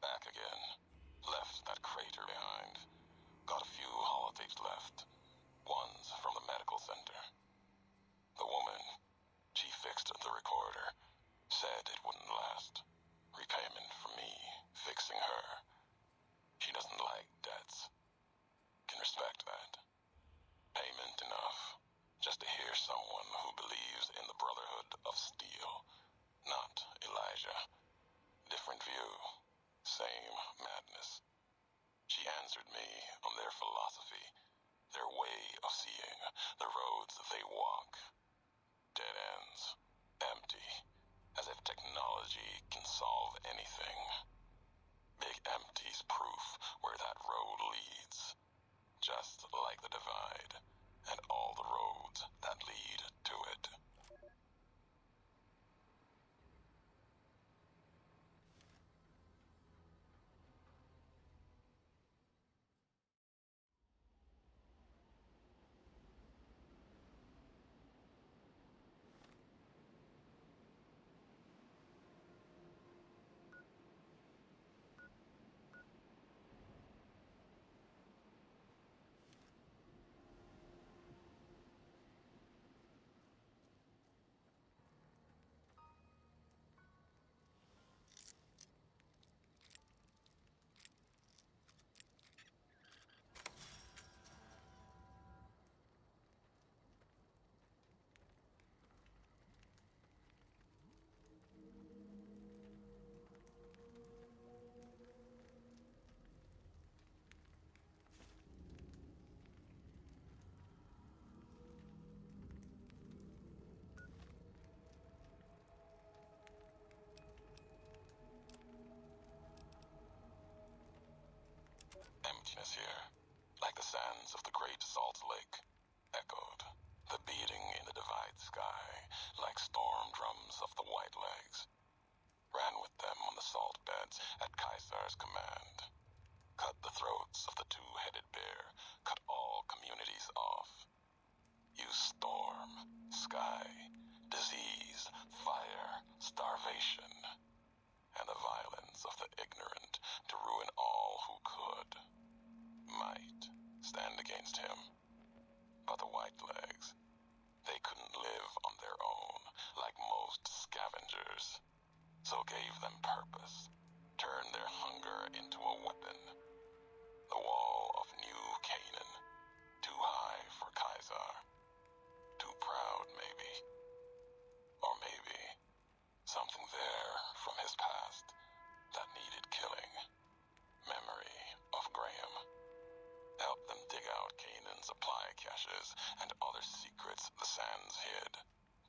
Back again. Left that crater behind. Got a few holotapes left. One's from the medical center. The woman, she fixed the recorder. Said it wouldn't last. Repayment for me, fixing her. She doesn't like debts. Can respect that. Payment enough, just to hear someone who believes in the Brotherhood of Steel. Not Elijah. Different view. Same madness. She answered me on their philosophy, their way of seeing, the roads that they walk. Dead ends. Empty. As if technology can solve anything. Big empty's proof where that road leads. Just like the divide, and all the roads that lead to it. Emptiness here, like the sands of the Great Salt Lake, echoed. The beating in the divide sky, like storm drums of the white legs. Ran with them on the salt beds at Caesar's command. Cut the throats of the two-headed bear, cut all communities off. Use storm, sky, disease, fire, starvation, and the violence of the ignorant to ruin all who could. Might stand against him. But the whitelegs, they couldn't live on their own like most scavengers. So gave them purpose, turned their hunger into a weapon. The wall of New Canaan, too high for Caesar. Too proud, maybe. Or maybe something there from his past that needed killing. Memory of Graham. Helped them dig out Canaan's supply caches and other secrets the sands hid.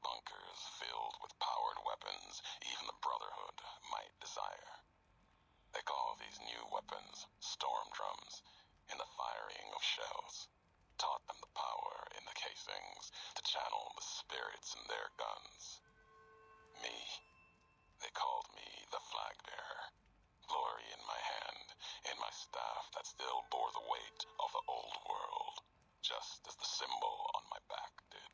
Bunkers filled with powered weapons even the Brotherhood might desire. They call these new weapons storm drums in the firing of shells. Taught them the power in the casings to channel the spirits in their guns. Me, they called me the flag bearer. Glory in my hand, in my staff that still bore the weight of the old world, just as the symbol on my back did.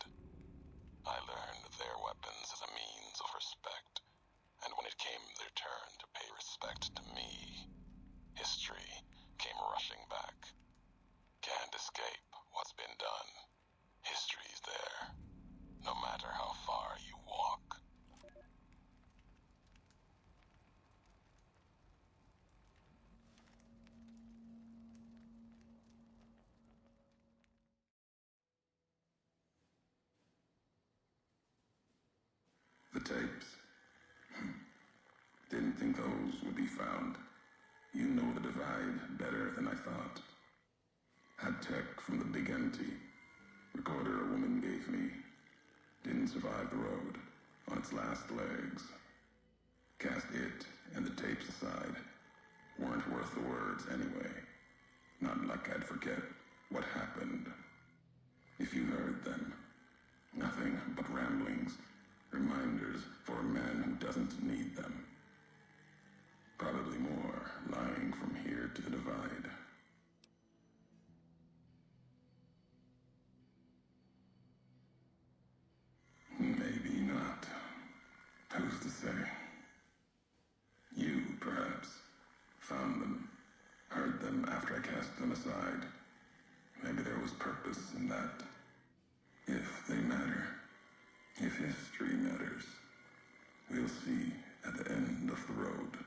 I learned their weapons as a means of respect, and when it came their turn to pay respect to me, history came rushing back. Can't escape what's been done. History's there, no matter how far you walk. The tapes. Didn't think those would be found. You know the divide better than I thought. Had tech from the big empty. Recorder a woman gave me. Didn't survive the road. On its last legs. Cast it and the tapes aside. Weren't worth the words anyway. Not like I'd forget what happened. If you heard them. Nothing but ramblings. Reminders for a man who doesn't need them. Probably more lying from here to the divide. Maybe not. Who's to say? You, perhaps, found them aside. Maybe there was purpose in that. If they matter, if history matters, we'll see at the end of the road.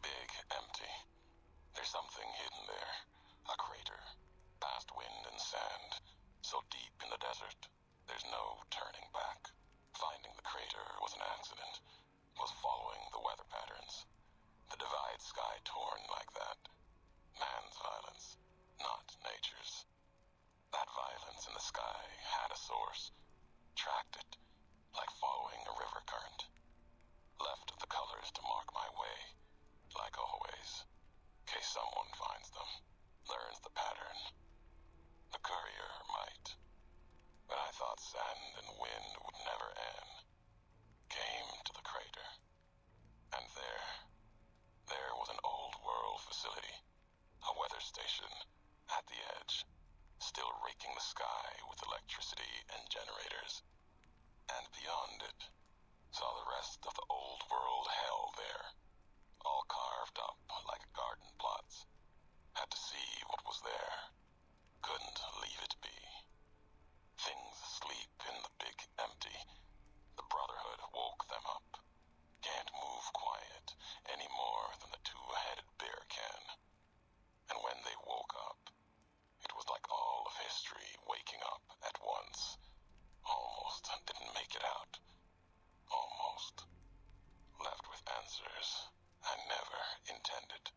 Big, empty. There's something hidden there. A crater. Past wind and sand. So deep in the desert, there's no turning back. Finding the crater was an accident. Was following the weather patterns. The divide sky torn like that. Man's violence, not nature's. That violence in the sky had a source. Tracked it, like following a river current. Left the colors to mark my way, like always. Case someone finds them, learns the pattern. The courier might. But I thought sand and wind would never end. Came to the crater. And there was an old world facility. A weather station at the edge. Still raking the sky with electricity and generators. And beyond it, saw the rest of the old world hell there. All carved up like garden plots. Had to see what was there. Couldn't leave it be. Things sleep in the big empty. The Brotherhood woke them up. Can't move quiet any more than the two-headed bear can. And when they woke up, it was like all of history waking up at once. Almost didn't make it out. Almost. Left with answers I never intended.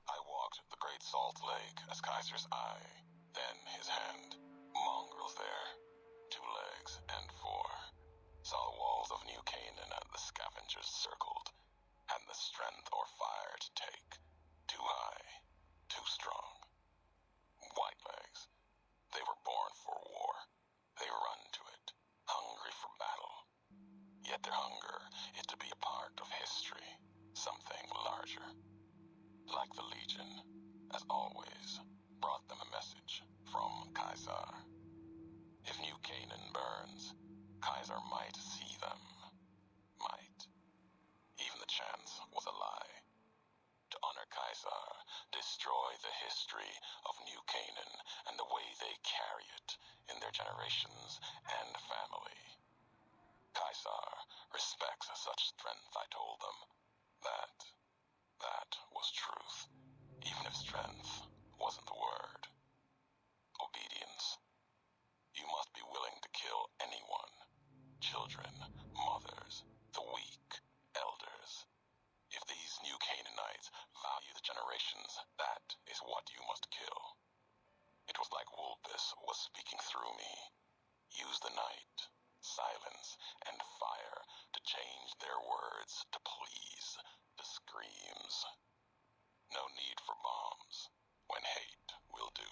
I walked the Great Salt Lake as Kaiser's eye, then his hand. Mongrels there, 2 legs and 4. Saw walls of New Canaan and the scavengers circled. Hadn't the strength or fire to take. Too high, too strong. White legs. They were born for war. They run to it, hungry for battle. Yet their hunger is to be a part of history, something larger. Like the Legion, as always, brought them a message from Kaiser. If New Canaan burns, Kaiser might see them. Might. Even the chance was a lie. To honor Kaiser, destroy the history of New Canaan and the way they carry it in their generations and family. Kaiser respects such strength, I told them. That was truth, even if strength wasn't the word. Obedience, violence and fire to change their words to please, to screams. No need for bombs when hate will do.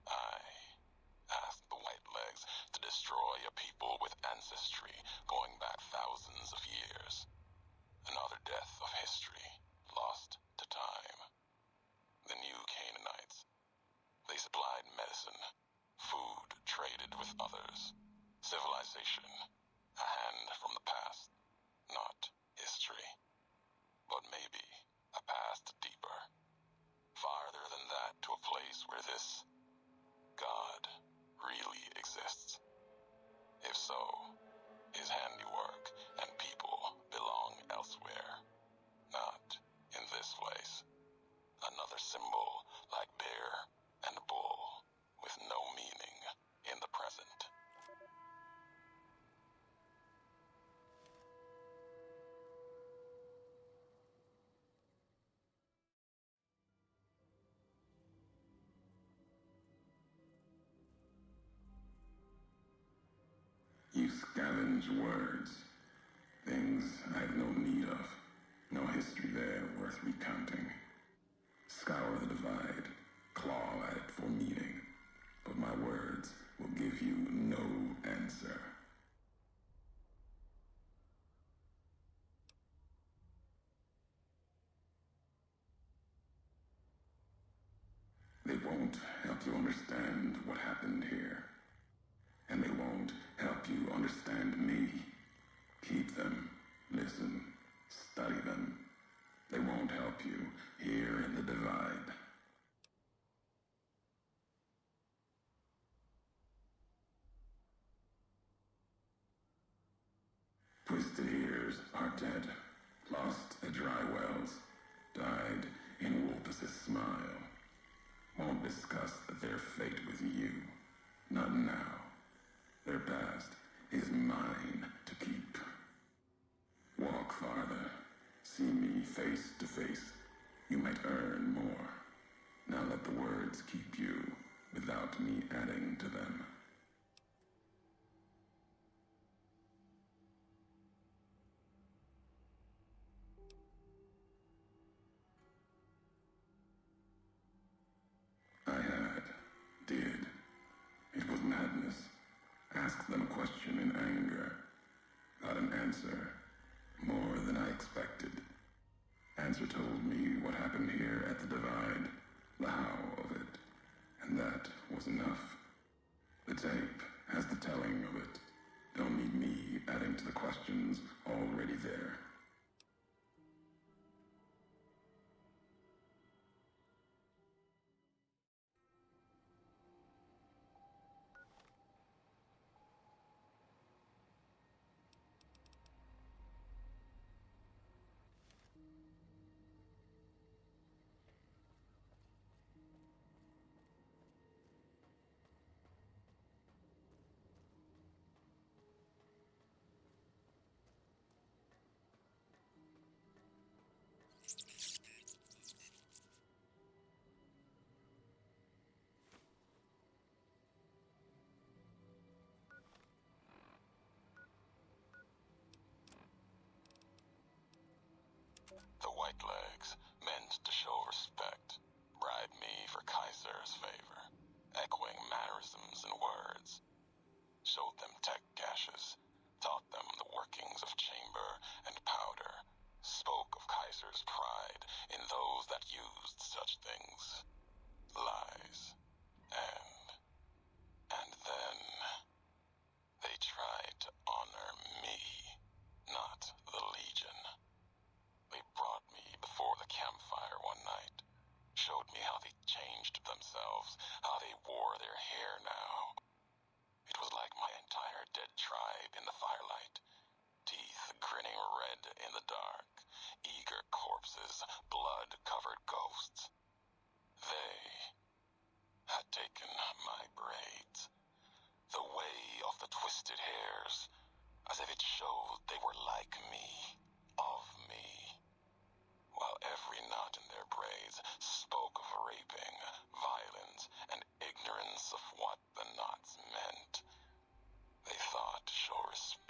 I asked the White Legs to destroy a people with ancestry going back thousands of years. Another death of history, lost to time. The new Canaanites. They supplied medicine, food traded with others, civilization, a hand from the past, not history, but maybe a past deeper, farther than that to a place where this God really exists. If so, his handiwork and people belong elsewhere, not in this place. Another symbol like bear and bull with no meaning in the present. You scavenge words, things I have no need of, no history there worth recounting. Scour the divide, claw at it for meaning, but my words will give you no answer. They won't help you understand what happened here. And they won't help you understand me. Keep them, listen, study them. They won't help you here in the divide. Twisted ears are dead, lost at dry wells, died in Ulysses' smile. Won't discuss their fate with you, not now. Their past is mine to keep. Walk farther, see me face to face. You might earn more. Now let the words keep you without me adding to them. Did. It was madness. Asked them a question in anger. Got an answer. More than I expected. Answer told me what happened here at the divide, the how of it. And that was enough. The tape has the telling of it. Don't need me adding to the questions already there. The White Legs meant to show respect, bribe me for Kaiser's favor, echoing mannerisms and words. Showed them tech caches, taught them the workings of chamber and powder, spoke of Kaiser's pride in those that used such things. Lies. And then they tried to honor me, not the Legion. They brought me before the campfire one night, showed me how they changed themselves, how they wore their hair now. It was like my entire dead tribe in the firelight, teeth grinning red in the dark, eager corpses, blood-covered ghosts. They had taken my braids, the way of the twisted hairs, as if it showed they were like me, of me. While every knot in their braids spoke of raping, violence, and ignorance of what the knots meant. They thought to show respect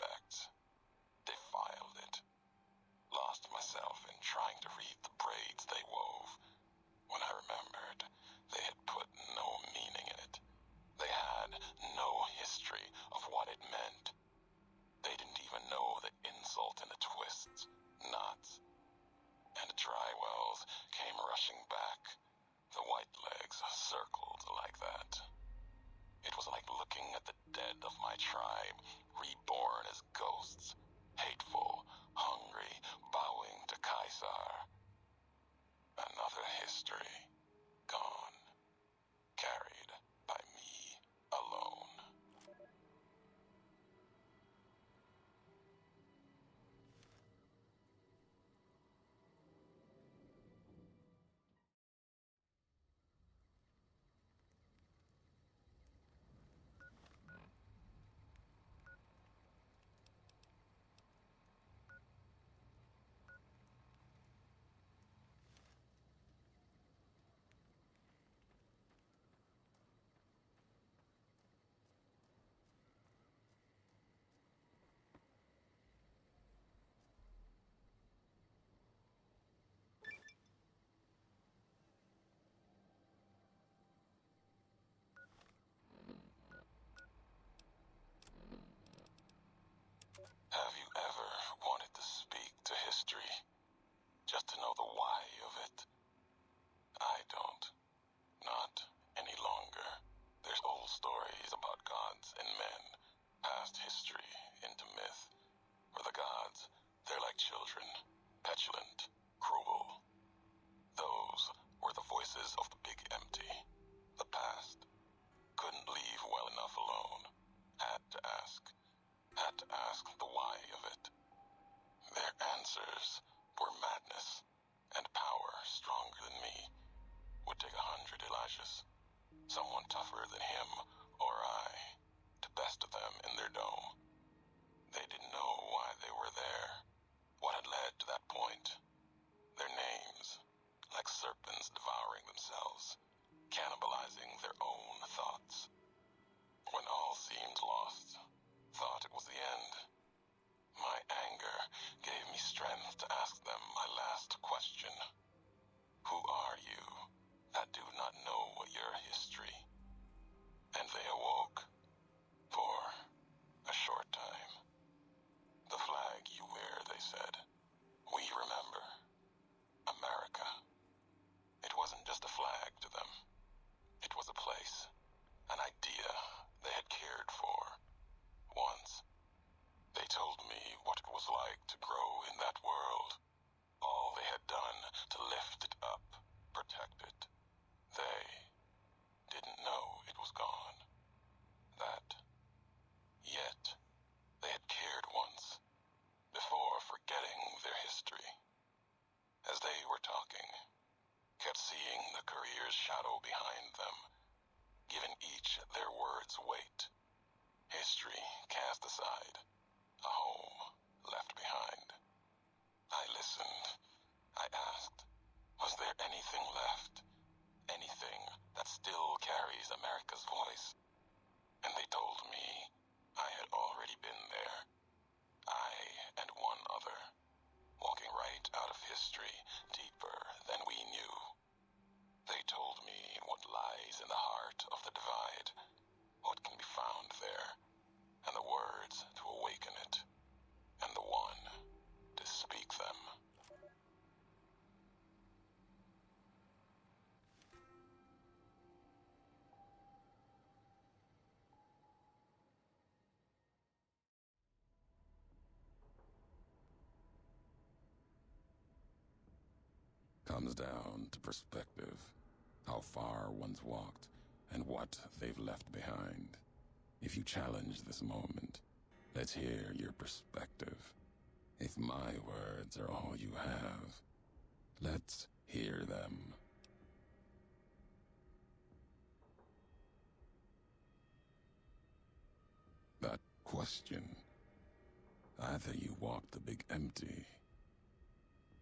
result in the twists, knots, and dry wells came rushing back. The white legs circled like that. It was like looking at the dead of my tribe, reborn as ghosts, hateful, hungry, bowing to Caesar. Another history, gone, carried by me alone. Have you ever wanted to speak to history, just to know the why of it? I don't. Not any longer. There's old stories about gods and men, past history into myth. For the gods, they're like children, petulant, cruel. Those were the voices of the big empty. The past. Couldn't leave well enough alone. Had to ask. Had to ask the why of it. Their answers were madness and power stronger than me. Would take 100 Elijahs. Someone tougher than him or I to best of them in their dome. They didn't know why they were there, what had led to that point. Their names, like serpents devouring themselves, cannibalizing their own thoughts. When all seemed lost, thought it was the end. My anger gave me strength to ask them my last question. Who are you that do not know your history? And they awoke for a short time. The flag you wear, they said. We remember. America. It wasn't just a flag to them. It was a place, an idea they had cared for. Once, they told me what it was like to grow in that world. All they had done to lift it up, protect it. They didn't know it was gone. That, yet, they had cared once, before forgetting their history. As they were talking, kept seeing the career's shadow behind them, giving each their words weight. History cast aside, a home left behind. I listened. I asked, was there anything left? Anything that still carries America's voice? And they told me I had already been there. I and one other, walking right out of history, deeper than we knew. They told me what lies in the heart of the divide, what can be found there, and the words to awaken it, and the one to speak them. Comes down to perspective, how far one's walked, and what they've left behind. If you challenge this moment, let's hear your perspective. If my words are all you have, let's hear them. That question. Either you walked the big empty,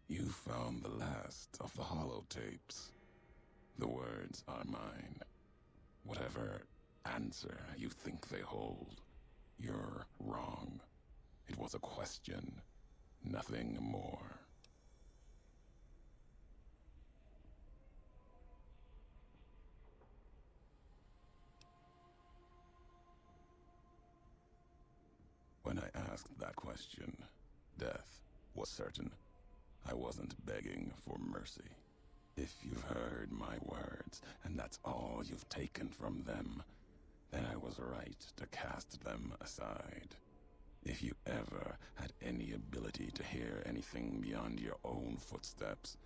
you found the last of the holotapes. The words are mine. Whatever answer you think they hold, you're wrong. It was a question, nothing more. When I asked that question, death was certain. I wasn't begging for mercy. If you've heard my words, and that's all you've taken from them, then I was right to cast them aside. If you ever had any ability to hear anything beyond your own footsteps,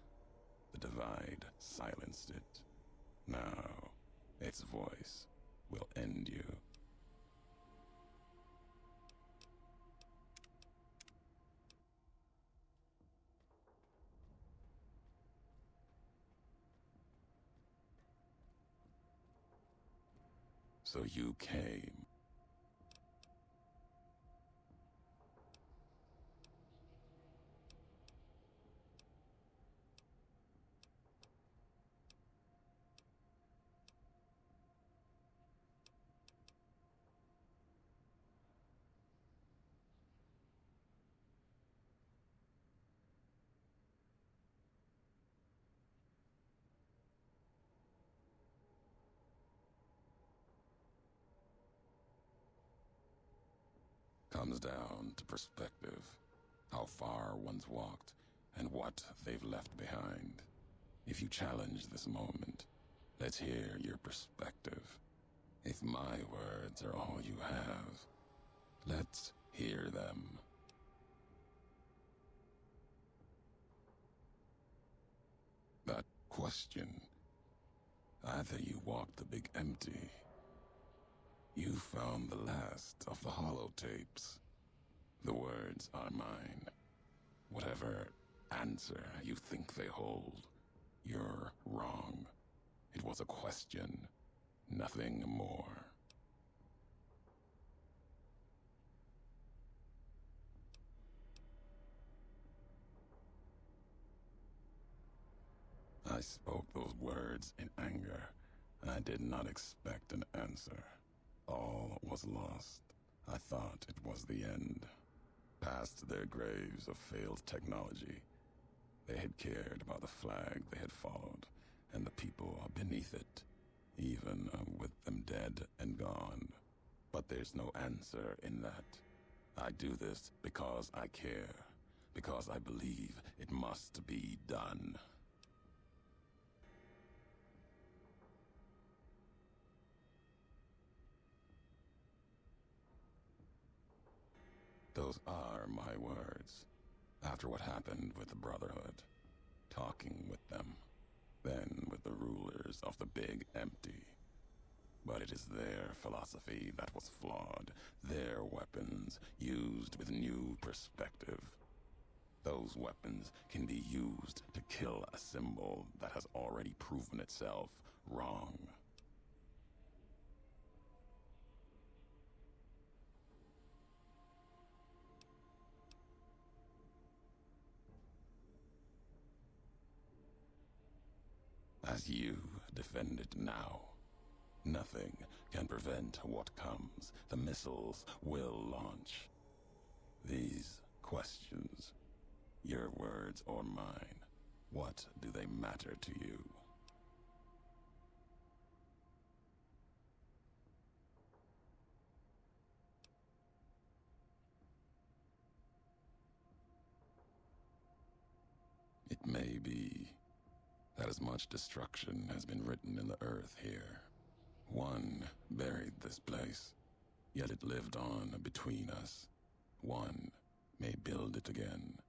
the Divide silenced it. Now, its voice will end you. So you came. Comes down to perspective, how far one's walked, and what they've left behind. If you challenge this moment, let's hear your perspective. If my words are all you have, let's hear them. That question. Either you walked the big empty, you found the last of the holotapes. The words are mine. Whatever answer you think they hold, you're wrong. It was a question, nothing more. I spoke those words in anger. I did not expect an answer. All was lost. I thought it was the end. Past their graves of failed technology, they had cared about the flag they had followed and the people beneath it, even with them dead and gone. But there's no answer in that. I do this because I care, because I believe it must be done. Those are my words. After what happened with the Brotherhood, talking with them, then with the rulers of the Big Empty. But it is their philosophy that was flawed, their weapons used with new perspective. Those weapons can be used to kill a symbol that has already proven itself wrong. As you defend it now, nothing can prevent what comes. The missiles will launch. These questions, your words or mine, what do they matter to you? It may be that as much destruction has been written in the earth here. One buried this place, yet it lived on between us. One may build it again,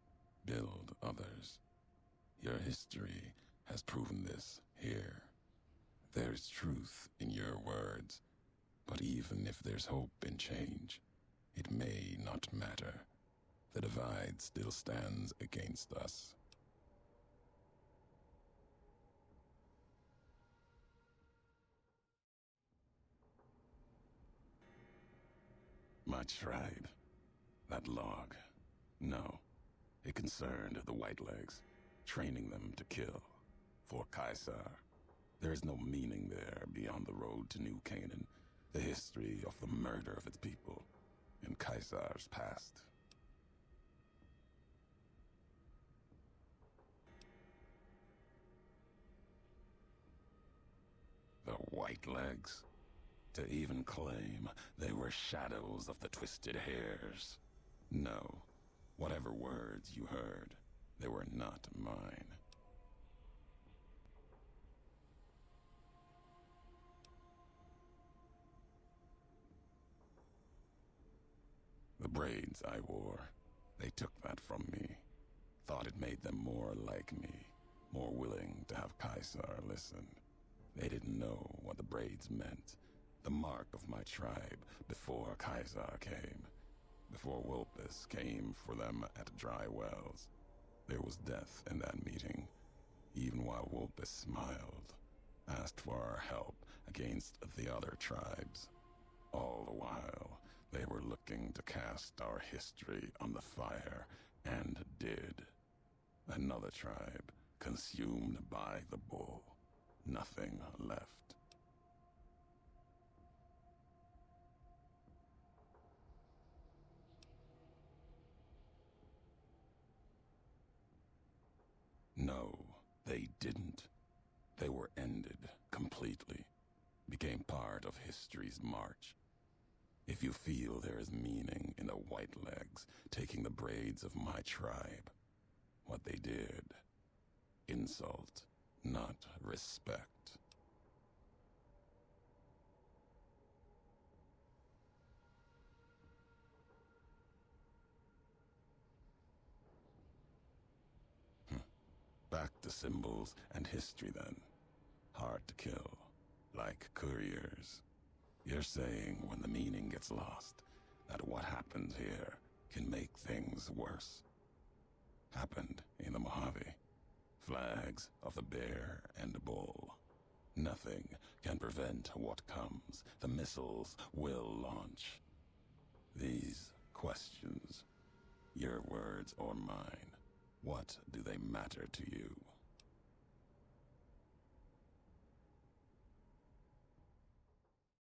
build others. Your history has proven this here. There's truth in your words, but even if there's hope in change, it may not matter. The divide still stands against us. My tribe. That log. No. It concerned the Whitelegs, training them to kill. For Caesar. There is no meaning there beyond the road to New Canaan, the history of the murder of its people, and Caesar's past. The Whitelegs? To even claim they were shadows of the Twisted Hairs. No, Whatever words you heard, they were not mine. The braids I wore, they took that from me. Thought it made them more like me, more willing to have Caesar listen. They didn't know what the braids meant, the mark of my tribe before Caesar came. Before Ulysses came for them at dry wells. There was death in that meeting, even while Ulysses smiled, asked for our help against the other tribes. All the while, they were looking to cast our history on the fire, and did. Another tribe, consumed by the bull. Nothing left. No, they didn't. They were ended completely. Became part of history's march. If you feel there is meaning in the white legs taking the braids of my tribe, what they did, insult, not respect. Back to symbols and history then. Hard to kill, like couriers. You're saying when the meaning gets lost, that what happens here can make things worse. Happened in the Mojave. Flags of the bear and the bull. Nothing can prevent what comes. The missiles will launch. These questions, your words or mine, what do they matter to you?